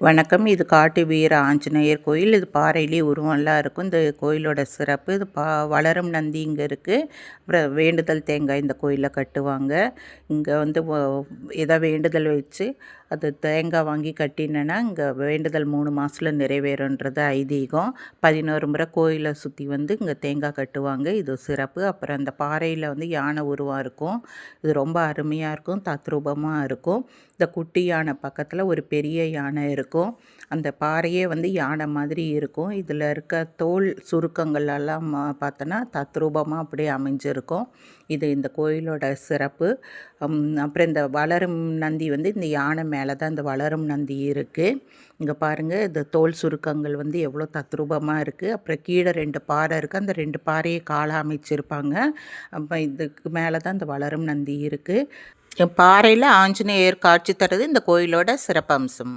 வணக்கம். இது காட்டு வீர ஆஞ்சநேயர் கோயில். இது பாறையிலேயே உருவம்லாம் இருக்கும். இந்த கோயிலோட சிறப்பு இது வளரும் நந்தி இங்கே இருக்குது. அப்புறம் வேண்டுதல் தேங்காய் இந்த கோயிலில் கட்டுவாங்க. இங்கே வந்து ஏதோ வேண்டுதல் வச்சு அது தேங்காய் வாங்கி கட்டினேன்னா இங்கே வேண்டுதல் 3 மாதத்தில் நிறைவேறுன்றது ஐதீகம். 11 முறை கோயிலை சுற்றி வந்து இங்கே தேங்காய் கட்டுவாங்க. இது சிறப்பு. அப்புறம் அந்த பாறையில் வந்து யானை உருவம் இருக்கும். இது ரொம்ப அருமையாக இருக்கும், தத்ரூபமாக இருக்கும். இந்த குட்டி யானை பக்கத்தில் ஒரு பெரிய யானை இருக்கும். அந்த பாறையே வந்து யானை மாதிரி இருக்கும். இதில் இருக்க தோல் சுருக்கங்கள் எல்லாம் பார்த்தோன்னா தத்ரூபமாக அப்படியே அமைஞ்சிருக்கும். இது இந்த கோயிலோட சிறப்பு. அப்புறம் இந்த வளரும் நந்தி வந்து இந்த யானை மேலே தான் இந்த வளரும் நந்தி இருக்குது. இங்கே பாருங்கள், இந்த தோல் சுருக்கங்கள் வந்து எவ்வளோ தத்ரூபமாக இருக்குது. அப்புறம் கீழே 2 பாறை இருக்குது. அந்த 2 பாறையை காலை அமைச்சிருப்பாங்க. அப்போ இதுக்கு மேலே தான் இந்த வளரும் நந்தி இருக்குது. பாறையில் ஆஞ்சநேயர் காட்சி தர்றது இந்த கோயிலோட சிறப்பம்சம்.